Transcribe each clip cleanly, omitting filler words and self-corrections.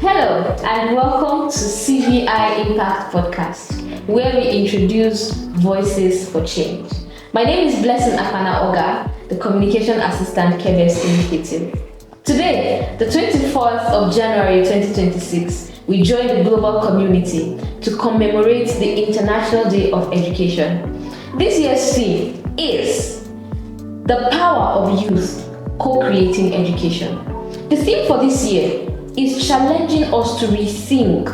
Hello and welcome to 𝗬𝗵𝘂𝗰 Impact Podcast, where we introduce voices for change. My name is Blessing Akana-Oga, the Communication Assistant 𝗘𝗱𝘂𝘂𝗰 H𝗃𝗃. Today, the 24th of January 2026, we join the global community to commemorate the International Day of Education. This year's theme is the power of youth co-creating education. The theme for this year is challenging us to rethink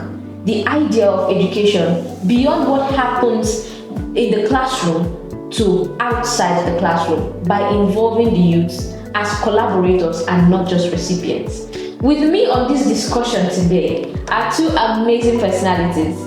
the idea of education beyond what happens in the classroom to outside the classroom by involving the youths as collaborators and not just recipients. With me on this discussion today are two amazing personalities.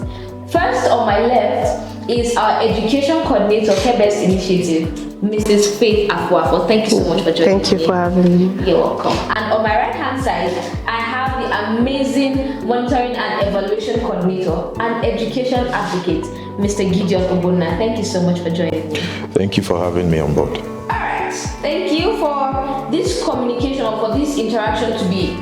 First on my left is our education coordinator, 𝗘𝗱𝘂𝘁𝗃 Initiative, Mrs. Faith Akwafor. Thank you so much for joining me. Thank you for having me. You're welcome. And on my right hand side, I have the amazing monitoring and evaluation coordinator and education advocate, Mr. Gideon Obunna. Thank you so much for joining me. Thank you for having me on board. Alright, thank you for this communication or for this interaction to be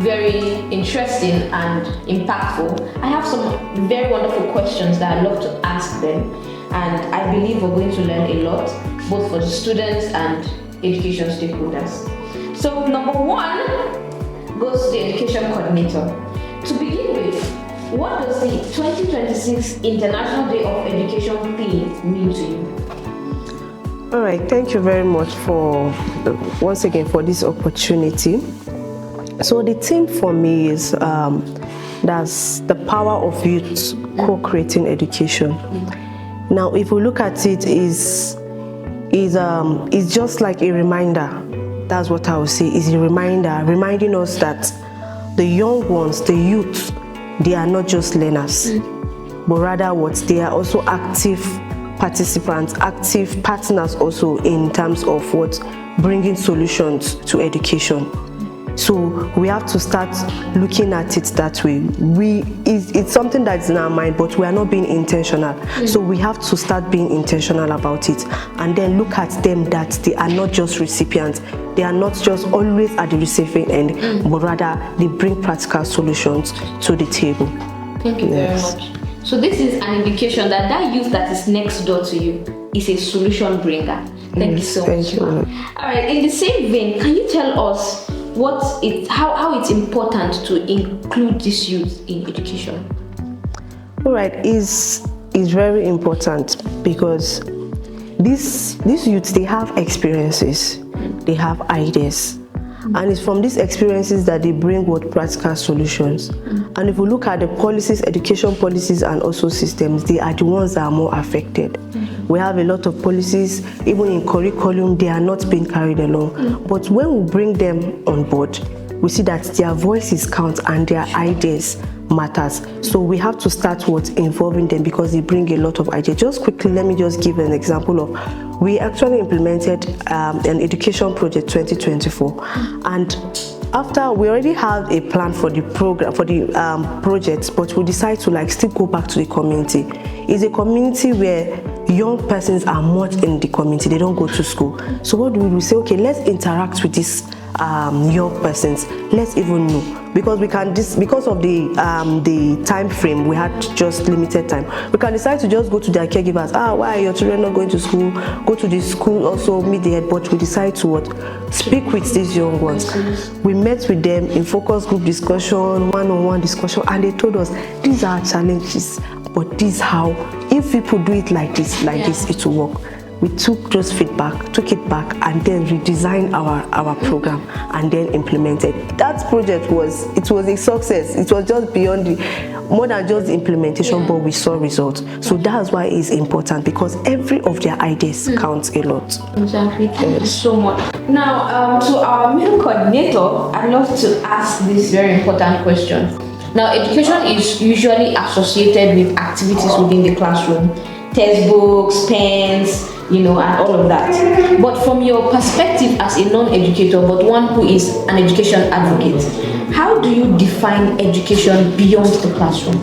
very interesting and impactful. I have some very wonderful questions that I'd love to ask them, and I believe we're going to learn a lot, both for the students and education stakeholders. So number one goes to the education coordinator. To begin with, what does the 2026 International Day of Education theme mean to you? All right, thank you very much for once again for this opportunity. So the theme for me is that's the power of youth co-creating education. Now, if we look at it, is just like a reminder. That's what I would say, is a reminder, reminding us that the young ones, the youth, they are not just learners, but rather they are also active participants, active partners also in terms of bringing solutions to education. So we have to start looking at it that way. It's something that's in our mind, but we are not being intentional. So we have to start being intentional about it, and then look at them that they are not just recipients. They are not just always at the receiving end, but rather they bring practical solutions to the table. Thank you very much. So this is an indication that youth that is next door to you is a solution bringer. Thank you so much. Thank you. All right, in the same vein, can you tell us how it's important to include this youth in education? All right, is very important because these youths, they have experiences, they have ideas. And it's from these experiences that they bring practical solutions. And if we look at the policies, education policies and also systems, they are the ones that are more affected. We have a lot of policies, even in curriculum, they are not being carried along. But when we bring them on board, we see that their voices count and their ideas matters. So we have to start involving them because they bring a lot of ideas. Just quickly, let me just give an example of, we actually implemented an education project 2024, and after we already have a plan for the program, for the project, but we decide to still go back to the community. It's a community where young persons are much in the community, they don't go to school. So what do we do? We say, okay, let's interact with these young persons. Let's even know, because we can because of the time frame, we had just limited time. We can decide to just go to their caregivers. Why are your children not going to school? Go to the school, also meet the head. But we decide to speak with these young ones. We met with them in focus group discussion, one-on-one discussion, and they told us these are challenges, but this is how, if people do it like this, it will work. We took those feedback, took it back, and then redesigned our program and then implemented. That project was a success. It was just beyond more than just the implementation, but we saw results. So that's why it's important, because every of their ideas counts a lot. Exactly. Thank you so much. Now, to our middle coordinator, I'd love to ask this very important question. Now, education is usually associated with activities within the classroom, textbooks, pens, and all of that. But from your perspective as a non-educator, but one who is an education advocate, how do you define education beyond the classroom?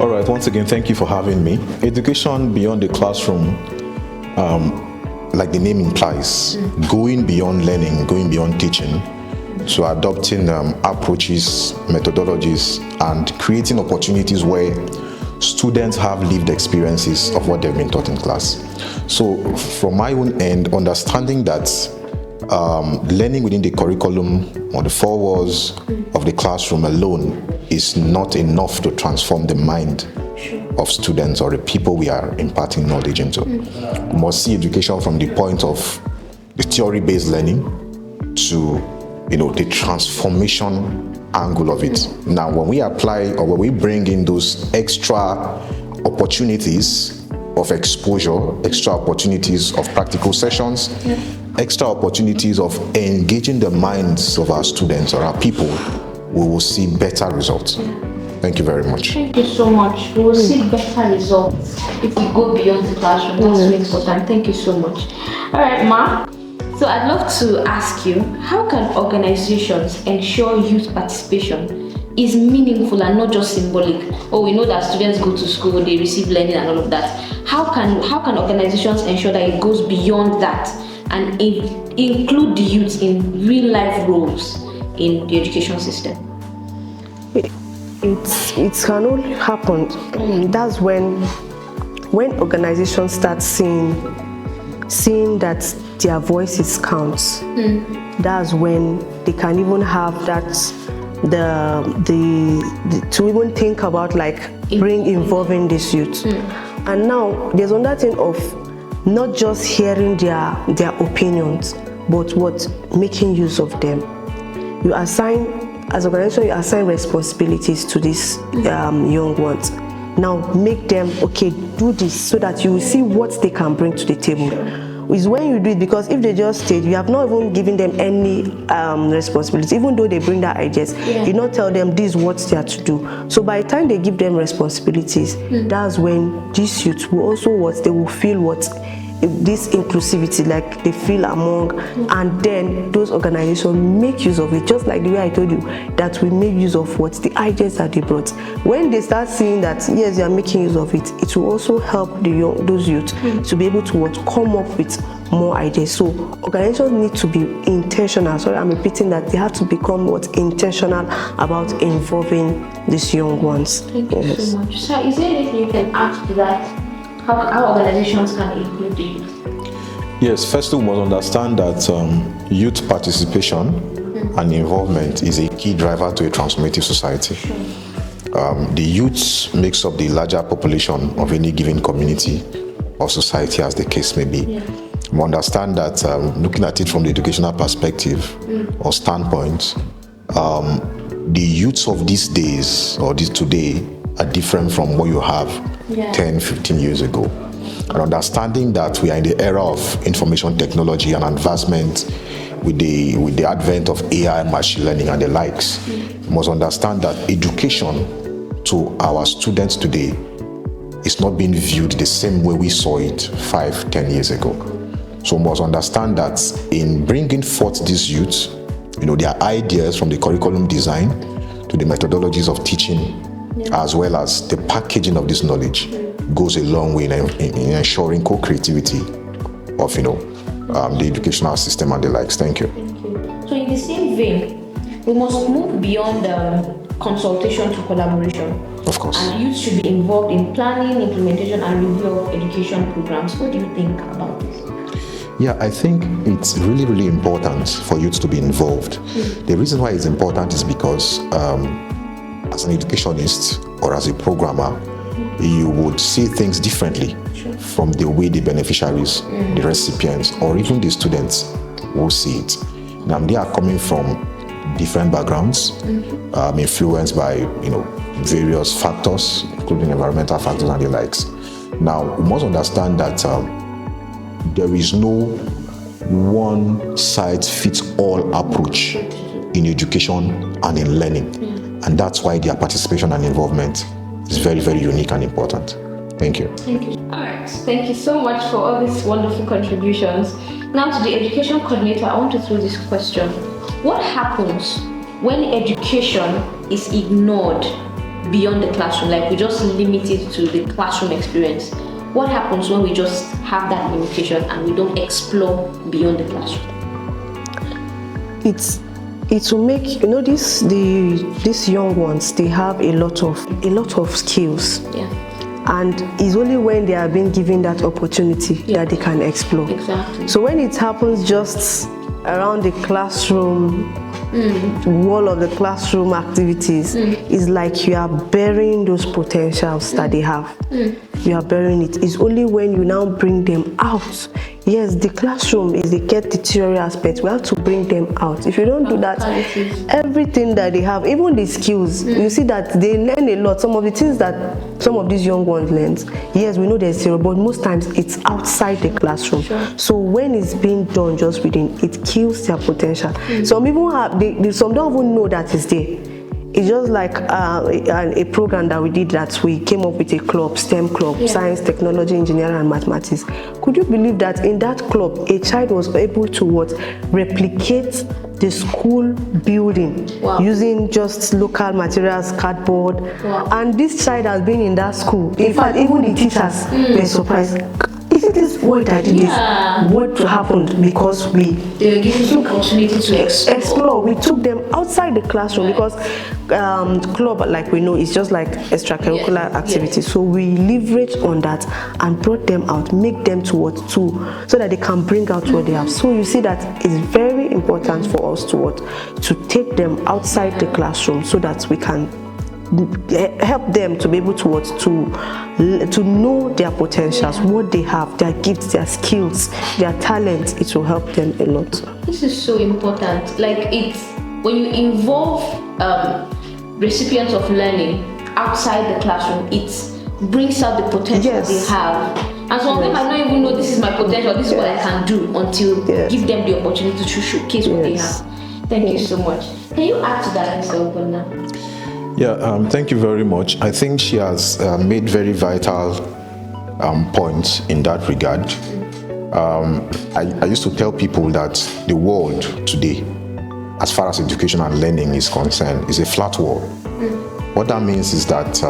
All right, once again, thank you for having me. Education beyond the classroom, like the name implies, going beyond learning, going beyond teaching, to adopting approaches, methodologies, and creating opportunities where students have lived experiences of what they've been taught in class. So from my own end, understanding that learning within the curriculum or the four walls of the classroom alone is not enough to transform the mind of students or the people we are imparting knowledge into. We must see education from the point of the theory-based learning to, the transformation angle of it. Now, when we apply or when we bring in those extra opportunities of exposure, extra opportunities of practical sessions, extra opportunities of engaging the minds of our students or our people, we will see better results. Thank you very much. Thank you so much. We will see better results if we go beyond the classroom. That's really important. Thank you so much. All right, Ma. So I'd love to ask you, how can organizations ensure youth participation is meaningful and not just symbolic? Oh, we know that students go to school, they receive learning and all of that. How can organizations ensure that it goes beyond that and include the youth in real life roles in the education system? It can only happen. That's when organizations start seeing that their voices count. That's when they can even have that to even think about involving this youth. And now there's another thing of not just hearing their opinions, but making use of them. As an organization, you assign responsibilities to these young ones. Now make them, do this so that you will see what they can bring to the table. Is when you do it, because if they just stay, you have not even given them any responsibility, even though they bring their ideas, you not tell them this is what they are to do. So by the time they give them responsibilities, that's when these youth will also they will feel this inclusivity, like they feel among, and then those organizations make use of it, just like the way I told you that we make use of the ideas that they brought. When they start seeing that yes, they are making use of it, it will also help those youth to be able to come up with more ideas. So organizations need to be intentional. Sorry, I'm repeating that they have to become intentional about involving these young ones. Thank you so much. So is there anything you can add to that? How organizations can include the youth? Yes, first we must understand that youth participation and involvement is a key driver to a transformative society. The youth makes up the larger population of any given community or society, as the case may be. We understand that looking at it from the educational perspective or standpoint, the youths of these days or today are different from what you have 10, 15 years ago. And understanding that we are in the era of information technology and advancement with the advent of AI, machine learning and the likes, we must understand that education to our students today is not being viewed the same way we saw it 5, 10 years ago. So we must understand that in bringing forth these youths, their ideas from the curriculum design to the methodologies of teaching, as well as the packaging of this knowledge, goes a long way in ensuring co-creativity of the educational system and the likes. Thank you. Thank you. So in the same vein, we must move beyond consultation to collaboration. Of course. And youth should be involved in planning, implementation and review of education programs. What do you think about this? Yeah, I think it's really, really important for youth to be involved. The reason why it's important is because as an educationist or as a programmer, you would see things differently from the way the beneficiaries, the recipients, or even the students will see it. Now, they are coming from different backgrounds, influenced by various factors, including environmental factors and the likes. Now, we must understand that there is no one-size-fits-all approach in education and in learning. And that's why their participation and involvement is very, very unique and important. Thank you. Thank you. All right. Thank you so much for all these wonderful contributions. Now to the education coordinator, I want to throw this question. What happens when education is ignored beyond the classroom? Like we just limit it to the classroom experience. What happens when we just have that limitation and we don't explore beyond the classroom? it will make, you know, these young ones, they have a lot of skills. Yeah. And it's only when they are being given that opportunity that they can explore. Exactly. So when it happens just around the classroom, wall of the classroom activities, it's like you are burying those potentials that they have. You are burying it. It's only when you now bring them out. Yes, the classroom is the theory aspect. We have to bring them out. If you don't do that, everything that they have, even the skills, you see that they learn a lot. Some of the things that some of these young ones learn, yes, we know there's zero, but most times it's outside the classroom. So when it's being done just within, it kills their potential. Some even have, some don't even know that it's there. It's just like a program that we did, that we came up with a club, STEM club, science, technology, engineering, and mathematics. Could you believe that in that club, a child was able to replicate the school building using just local materials, cardboard, and this child has been in that school. In fact, even the teachers were surprised. Isn't this what I did? What happened? Because they were given the opportunity to explore. We took them outside the classroom because club, like we know, is just like extracurricular activities. So we leveraged on that and brought them out, make them so that they can bring out what they have. So you see that it's very important for us to take them outside the classroom so that we can help them to be able to know their potentials, what they have, their gifts, their skills, their talents. It will help them a lot. This is so important. Like, it's when you involve recipients of learning outside the classroom, it brings out the potential they have. And some of them might not even know this is my potential, this is what I can do, until give them the opportunity to showcase what they have. Thank you so much. Can you add to that, Mr. Ogbonna? Yeah, thank you very much. I think she has made very vital points in that regard. I used to tell people that the world today, as far as education and learning is concerned, is a flat world. What that means is that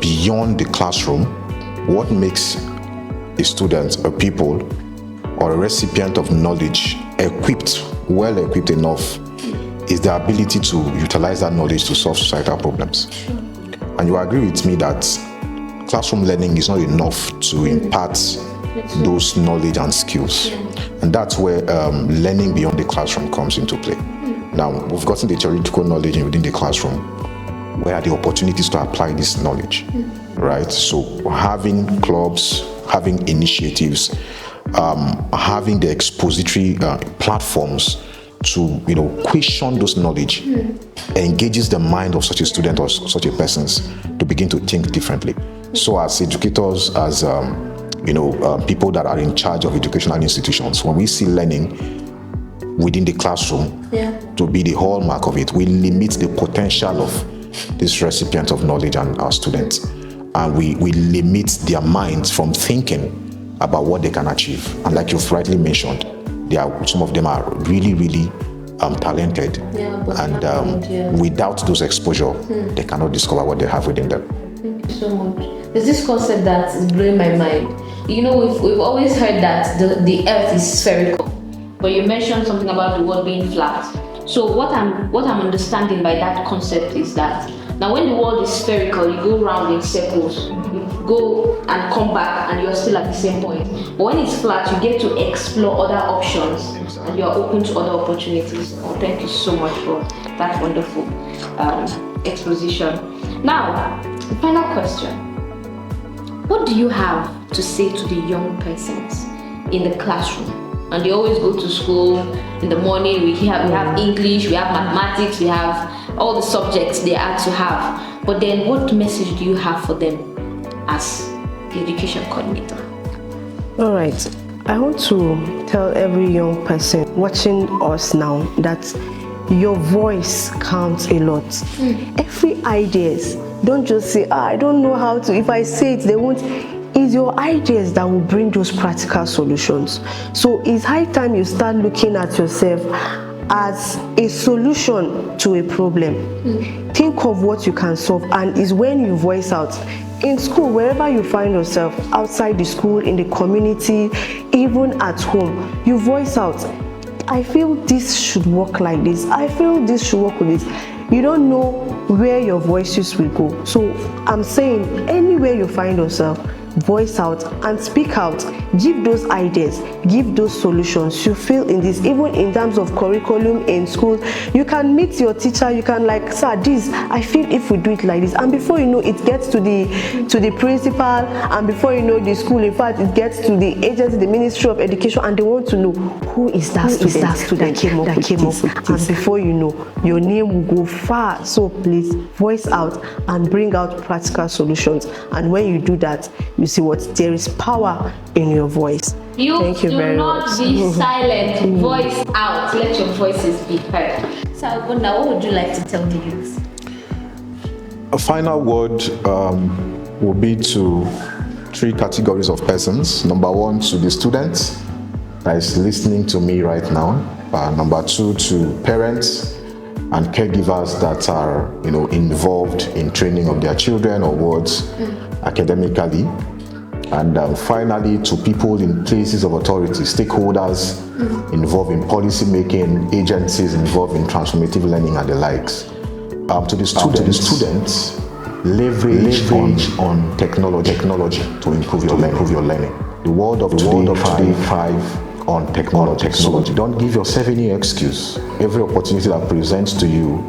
beyond the classroom, what makes a student, a pupil, or a recipient of knowledge well equipped enough is the ability to utilize that knowledge to solve societal problems. And you agree with me that classroom learning is not enough to impart those knowledge and skills. And that's where learning beyond the classroom comes into play. Now, we've gotten the theoretical knowledge within the classroom. Where are the opportunities to apply this knowledge, right? So having clubs, having initiatives, having the expository platforms to question those knowledge engages the mind of such a student or such a person to begin to think differently. So as educators, as people that are in charge of educational institutions, when we see learning within the classroom to be the hallmark of it, we limit the potential of this recipient of knowledge and our students, and we limit their minds from thinking about what they can achieve. And like you've rightly mentioned, some of them are really talented, and without those exposure, they cannot discover what they have within them. Thank you so much. There's this concept that is blowing my mind. We've always heard that the earth is spherical, but you mentioned something about the world being flat. So what I'm understanding by that concept is that now when the world is spherical, you go round in circles, you go and come back, and you're still at the same point. But when it's flat, you get to explore other options, and you're open to other opportunities. Thank you so much for that wonderful exposition. Now, the final question. What do you have to say to the young persons in the classroom? And they always go to school in the morning. We have English, we have mathematics, we have all the subjects they are to have. But then what message do you have for them as the education coordinator? All right. I want to tell every young person watching us now that your voice counts a lot. Every ideas, don't just say, I don't know how to. If I say it, they won't. It's your ideas that will bring those practical solutions. So it's high time you start looking at yourself as a solution to a problem. Think of what you can solve, and it's when you voice out. In school, wherever you find yourself, outside the school, in the community, even at home, you voice out. I feel this should work like this. I feel this should work with this. You don't know where your voices will go. So I'm saying, anywhere you find yourself, voice out and speak out. Give those ideas, give those solutions. You feel in this, even in terms of curriculum in school, you can meet your teacher, you can like, sir, this, I feel if we do it like this, and before you know, it gets to the principal, and before you know, the school, in fact, it gets to the agency, the Ministry of Education, and they want to know who is that student that came up with this. And before you know, your name will go far. So please voice out and bring out practical solutions. And when you do that, you see what? There is power in your voice. Thank you very much. Do not be silent. Voice out. Let your voices be heard. So, Abunda, what would you like to tell the youth? A final word will be to three categories of persons. Number one, to the students that is listening to me right now. Number two, to parents and caregivers that are, involved in training of their children or wards academically. And finally, to people in places of authority, stakeholders involved in policy making, agencies involved in transformative learning and the likes. To the students, leverage on technology to improve your learning. The world of today thrive on technology. So don't give yourself any excuse. Every opportunity that presents to you,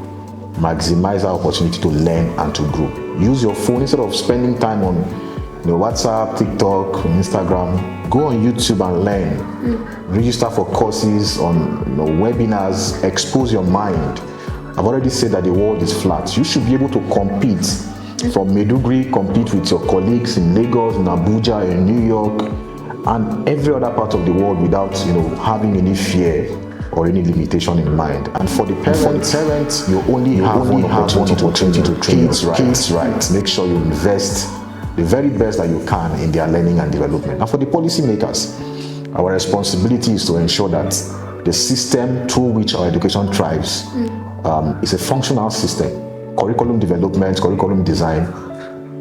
maximize that opportunity to learn and to grow. Use your phone instead of spending time on WhatsApp, TikTok, Instagram. Go on YouTube and learn. Register for courses on webinars. Expose your mind. I've already said that the world is flat. You should be able to compete from Maiduguri, compete with your colleagues in Lagos, in Abuja, in New York, and every other part of the world without having any fear or any limitation in mind. And for the parents, you only have one opportunity to train kids right. Make sure you invest the very best that you can in their learning and development. And for the policymakers, our responsibility is to ensure that the system through which our education thrives is a functional system. Curriculum development, curriculum design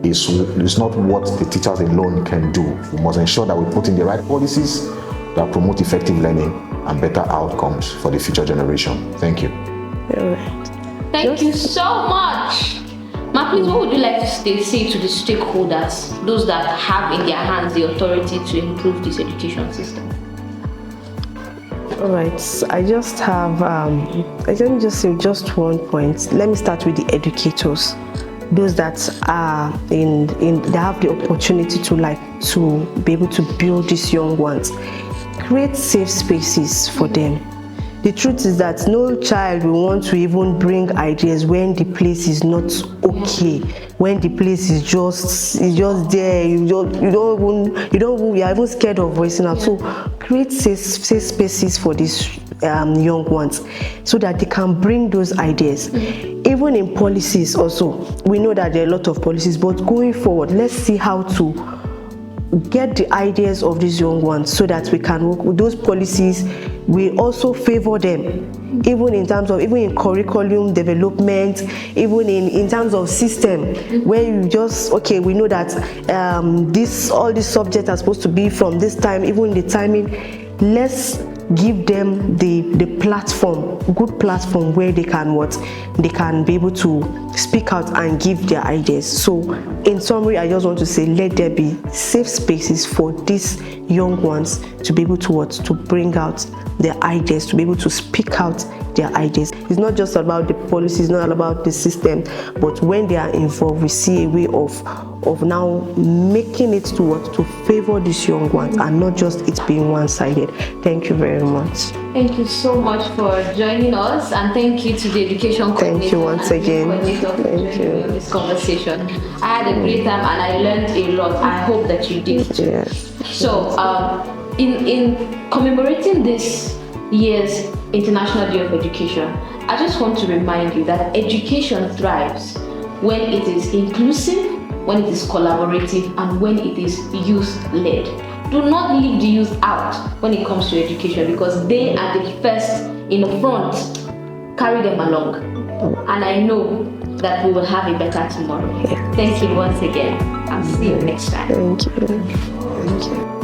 is not what the teachers alone can do. We must ensure that we put in the right policies that promote effective learning and better outcomes for the future generation. Thank you. All right. Thank you so much. Ma, please, what would you like to say to the stakeholders, those that have in their hands the authority to improve this education system? All right, I just have, let me just say just one point. Let me start with the educators, those that are they have the opportunity to be able to build these young ones. Create safe spaces for them. The truth is that no child will want to even bring ideas when the place is not okay, when the place is just there. You are even scared of voicing out. So create safe spaces for these young ones so that they can bring those ideas. Even in policies also, we know that there are a lot of policies, but going forward, let's see how to get the ideas of these young ones so that we can work with those policies. We also favor them, even in curriculum development, even in terms of system, where you just, okay, we know that all these subjects are supposed to be from this time, even the timing. Let's give them the platform, good platform where they can be able to speak out and give their ideas. So in summary, I just want to say, let there be safe spaces for these young ones to be able to bring out their ideas, to be able to speak out their ideas. It's not just about the policy, it's not about the system, but when they are involved, we see a way of now making it to favor these young ones and not just it being one-sided. Thank you very much. Thank you so much for joining us, and thank you to the education coordinator. Thank you once again. Thank you for this conversation. I had a great time and I learned a lot. I hope that you did too. Yes. So in commemorating this year's International Day of Education, I just want to remind you that education thrives when it is inclusive, when it is collaborative, and when it is youth-led. Do not leave the youth out when it comes to education, because they are the first in the front. Carry them along. And I know that we will have a better tomorrow. Yeah. Thank you once again. I'll see you next time. Thank you. Thank you.